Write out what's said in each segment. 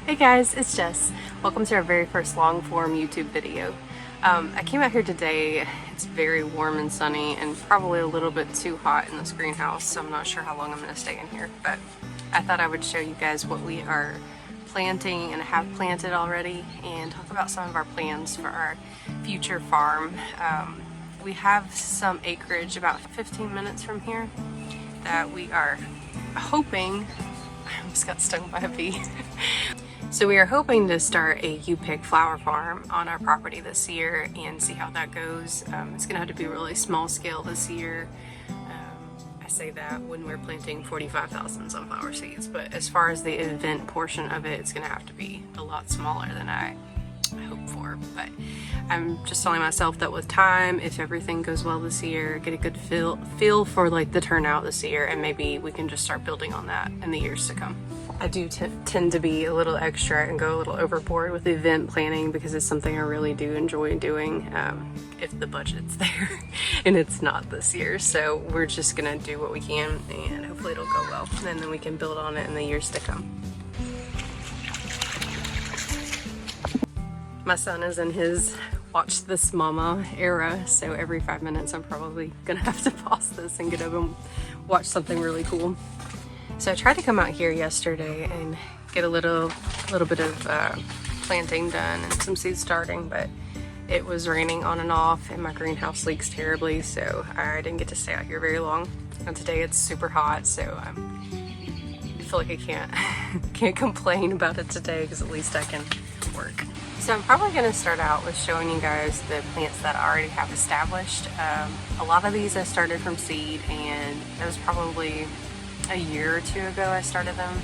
Hey guys, it's Jess. Welcome to our very first long form YouTube video. I came out here today. It's very warm and sunny and probably a little bit too hot in this greenhouse, so I'm not sure how long I'm going to stay in here, but I thought I would show you guys what we are planting and have planted already and talk about some of our plans for our future farm. We have some acreage about 15 minutes from here that we are hoping, I almost got stung by a bee. So we are hoping to start a U-Pick flower farm on our property this year and see how that goes. It's gonna have to be really small scale this year. I say that when we're planting 45,000 sunflower seeds, but as far as the event portion of it, it's gonna have to be a lot smaller than I hope for. But I'm just telling myself that with time, if everything goes well this year, get a good feel for like the turnout this year, and maybe we can just start building on that in the years to come. I do tend to be a little extra and go a little overboard with event planning because it's something I really do enjoy doing if the budget's there, and it's not this year. So we're just gonna do what we can and hopefully it'll go well, and then we can build on it in the years to come. My son is in his watch this mama era, so every 5 minutes I'm probably gonna have to pause this and get up and watch something really cool. So I tried to come out here yesterday and get a little bit of planting done and some seeds starting, but it was raining on and off and my greenhouse leaks terribly, so I didn't get to stay out here very long. And today it's super hot, so I feel like I can't complain about it today because at least I can work. So I'm probably going to start out with showing you guys the plants that I already have established. A lot of these I started from seed, and it was probably a year or two ago I started them,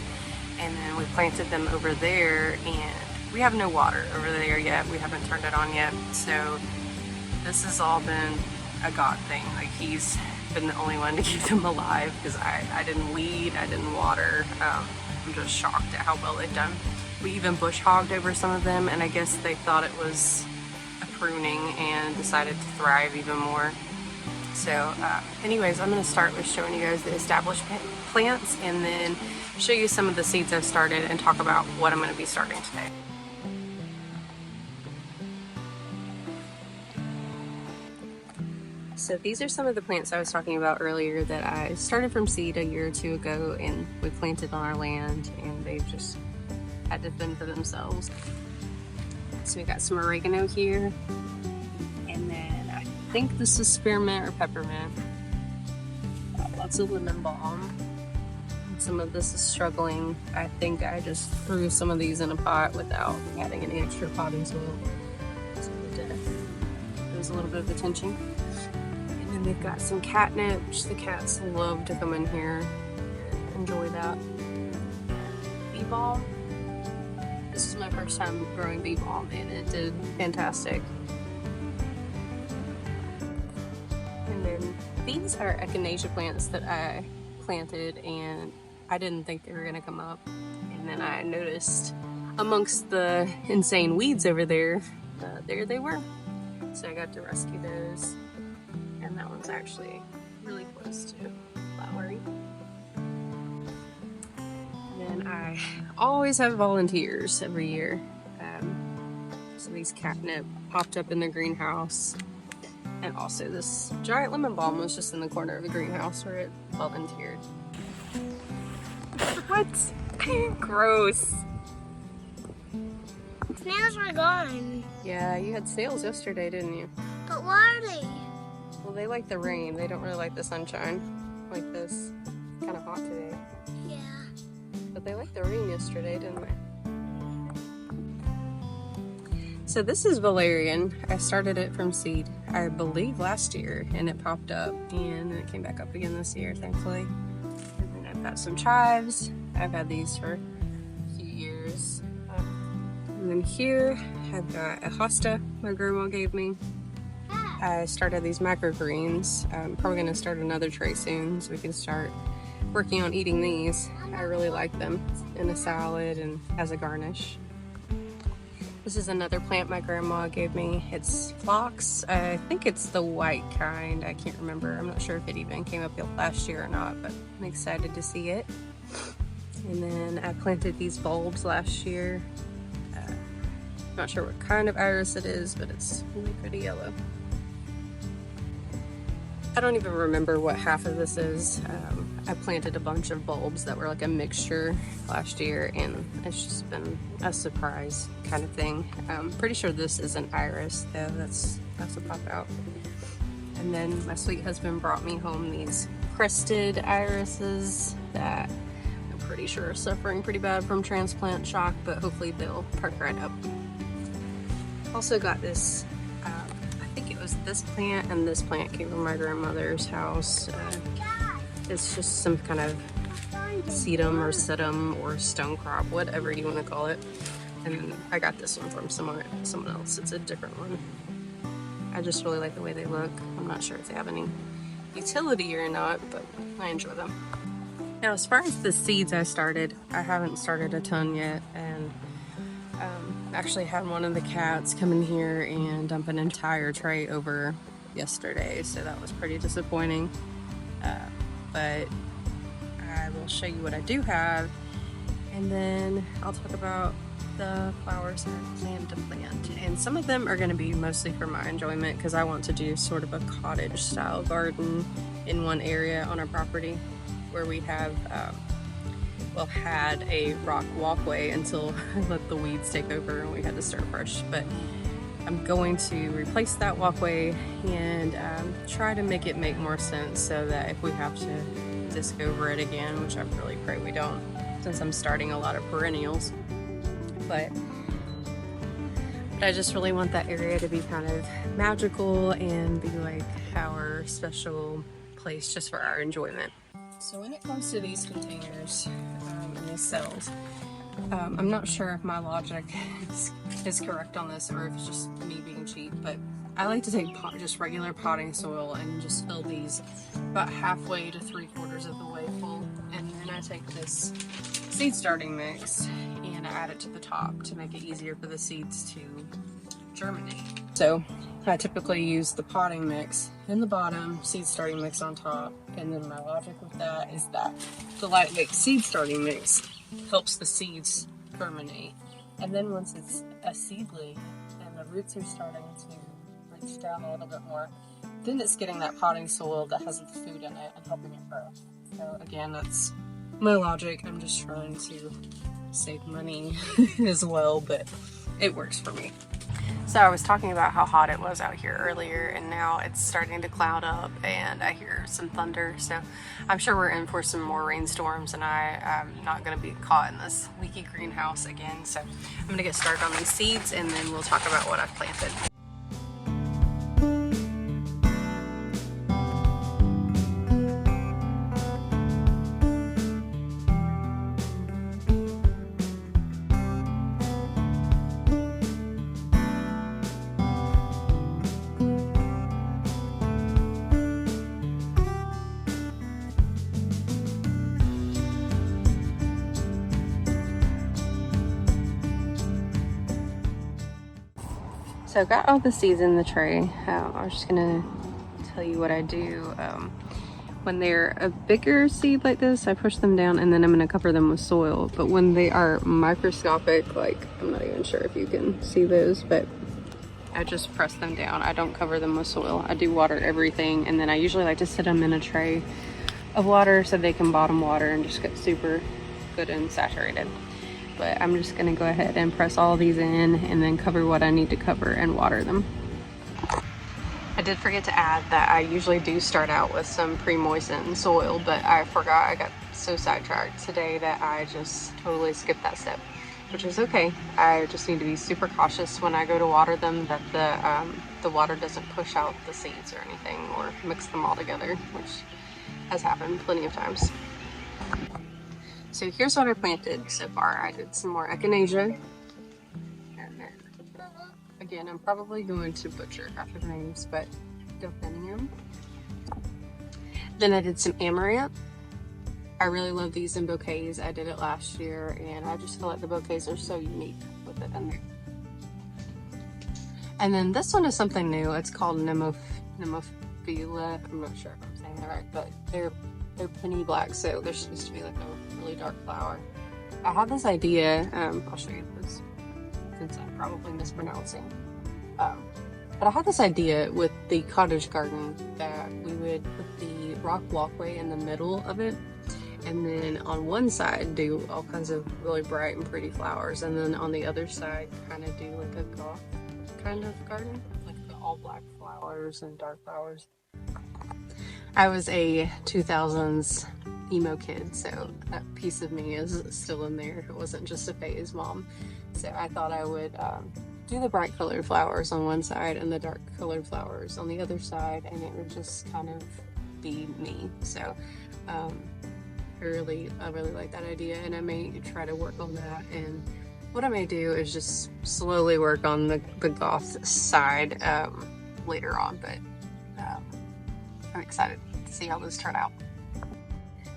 and then we planted them over there, and we have no water over there yet. We haven't turned it on yet, so this has all been a God thing. Like, he's been the only one to keep them alive because I didn't weed, I didn't water. I'm just shocked at how well they've done. We even bush hogged over some of them, and I guess they thought it was a pruning and decided to thrive even more. So anyways, I'm going to start with showing you guys the established plants and then show you some of the seeds I've started and talk about what I'm going to be starting today. So these are some of the plants I was talking about earlier that I started from seed a year or two ago, and we planted on our land, and they've just had to fend for themselves. So we got some oregano here, and then I think this is spearmint or peppermint. Got lots of lemon balm. And some of this is struggling. I think I just threw some of these in a pot without adding any extra potting soil. So there's a little bit of attention. And then we've got some catnip, which the cats love to come in here and enjoy that. Bee balm. This is my first time growing bee balm, and it did fantastic. And then these are echinacea plants that I planted, and I didn't think they were gonna come up. And then I noticed amongst the insane weeds over there, there they were. So I got to rescue those, and that one's actually really close to flowering. And I always have volunteers every year. So these catnip popped up in the greenhouse, and also this giant lemon balm was just in the corner of the greenhouse where it volunteered. What? Gross. Snails are gone. Yeah, you had snails yesterday, didn't you? But why are they? Well, they like the rain. They don't really like the sunshine like this. It's kind of hot today. Yeah. But they liked the rain yesterday, didn't they? So this is valerian. I started it from seed, I believe last year, and it popped up, and it came back up again this year, thankfully. And then I've got some chives. I've had these for a few years. And then here I've got a hosta my grandma gave me. I started these microgreens. I'm probably gonna start another tray soon so we can start working on eating these. I really like them in a salad and as a garnish. This is another plant my grandma gave me. It's phlox. I think it's the white kind. I can't remember. I'm not sure if it even came up last year or not, but I'm excited to see it. And then I planted these bulbs last year. Not sure what kind of iris it is, but it's really pretty yellow. I don't even remember what half of this is. I planted a bunch of bulbs that were like a mixture last year, and it's just been a surprise kind of thing. I'm pretty sure this is an iris though. That's a pop out. And then my sweet husband brought me home these crested irises that I'm pretty sure are suffering pretty bad from transplant shock, but hopefully they'll perk right up. Also got this, I think it was this plant and this plant came from my grandmother's house. It's just some kind of sedum or sedum or stone crop, whatever you want to call it. And I got this one from someone else. It's a different one. I just really like the way they look. I'm not sure if they have any utility or not, but I enjoy them. Now, as far as the seeds I haven't started a ton yet, and actually had one of the cats come in here and dump an entire tray over yesterday, so that was pretty disappointing. But I will show you what I do have, and then I'll talk about the flowers I plan to plant. And some of them are going to be mostly for my enjoyment because I want to do sort of a cottage style garden in one area on our property where we have had a rock walkway until I let the weeds take over and we had to start fresh. But I'm going to replace that walkway and try to make it make more sense so that if we have to disc over it again, which I really pray we don't, since I'm starting a lot of perennials. But I just really want that area to be kind of magical and be like our special place just for our enjoyment. So when it comes to these containers and these cells, I'm not sure if my logic is correct on this or if it's just me being cheap, but I like to take just regular potting soil and just fill these about halfway to 3/4 of the way full, and then I take this seed starting mix and I add it to the top to make it easier for the seeds to germinate. So I typically use the potting mix in the bottom, seed starting mix on top, and then my logic with that is that the lightweight seed starting mix helps the seeds germinate. And then once it's a seedling and the roots are starting to reach down a little bit more, then it's getting that potting soil that has the food in it and helping it grow. So again, that's my logic. I'm just trying to save money as well, but it works for me. So I was talking about how hot it was out here earlier, and now it's starting to cloud up and I hear some thunder. So I'm sure we're in for some more rainstorms, and I'm not going to be caught in this leaky greenhouse again. So I'm going to get started on these seeds and then we'll talk about what I've planted. So I got all the seeds in the tray. I was just gonna tell you what I do. When they're a bigger seed like this, I push them down and then I'm gonna cover them with soil. But when they are microscopic, like I'm not even sure if you can see those, but I just press them down. I don't cover them with soil. I do water everything, and then I usually like to sit them in a tray of water so they can bottom water and just get super good and saturated. But I'm just gonna go ahead and press all these in and then cover what I need to cover and water them. I did forget to add that I usually do start out with some pre-moistened soil, but I forgot. I got so sidetracked today that I just totally skipped that step, which is okay. I just need to be super cautious when I go to water them that the water doesn't push out the seeds or anything or mix them all together, which has happened plenty of times. So here's what I planted so far. I did some more echinacea. And then, again, I'm probably going to butcher half the names, but delphinium. Then I did some amaranth. I really love these in bouquets. I did it last year, and I just feel like the bouquets are so unique with it in there. And then this one is something new. It's called Nemophila. I'm not sure if I'm saying that right, but they're penny black, so they're supposed to be like a really dark flower. I had this idea, I'll show you this since I'm probably mispronouncing. But I had this idea with the cottage garden that we would put the rock walkway in the middle of it, and then on one side do all kinds of really bright and pretty flowers, and then on the other side kind of do like a goth kind of garden, like the all black flowers and dark flowers. I was a 2000s emo kid, so that piece of me is still in there. It wasn't just a phase, Mom. So I thought I would do the bright colored flowers on one side and the dark colored flowers on the other side, and it would just kind of be me. So I really like that idea, and I may try to work on that. And what I may do is just slowly work on the goth side later on, but I'm excited to see how those turn out.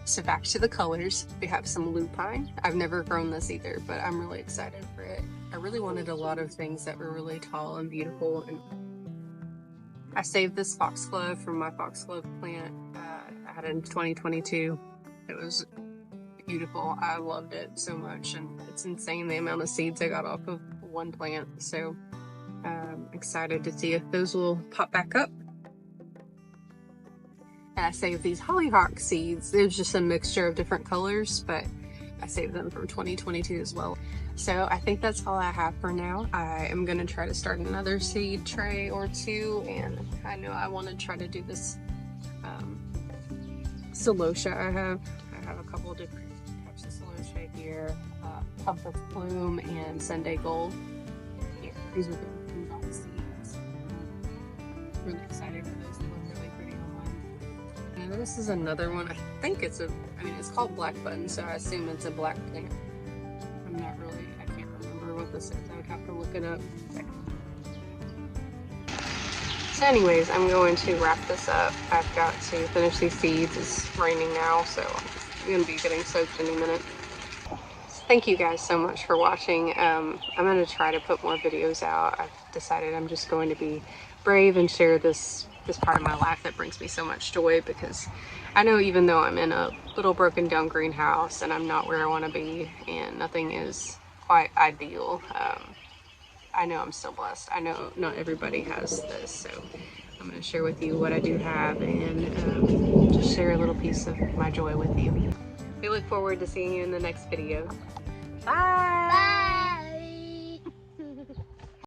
So back to the colors, we have some lupine. I've never grown this either, but I'm really excited for it. I really wanted a lot of things that were really tall and beautiful. And I saved this foxglove from my foxglove plant I had in 2022. It was beautiful. I loved it so much, and it's insane the amount of seeds I got off of one plant. So I'm excited to see if those will pop back up. And I saved these hollyhock seeds. It was just a mixture of different colors, but I saved them from 2022 as well. So I think that's all I have for now. I am going to try to start another seed tray or two, and I know I want to try to do this celosia I have a couple of different types of celosia here, Compass Bloom and Sunday Gold. Yeah, these are the box seeds. Really excited for those. They look really pretty online. And this is another one. I think it's it's called Black Button, so I assume it's a black plant. I can't remember what this is. I would have to look it up. So anyways, I'm going to wrap this up. I've got to finish these seeds. It's raining now, so I'm going to be getting soaked any minute. Thank you guys so much for watching. I'm going to try to put more videos out. I've decided I'm just going to be brave and share this part of my life that brings me so much joy, because I know even though I'm in a little broken down greenhouse and I'm not where I want to be and nothing is quite ideal, I know I'm still blessed. I know not everybody has this, so I'm going to share with you what I do have and just share a little piece of my joy with you. We look forward to seeing you in the next video. Bye!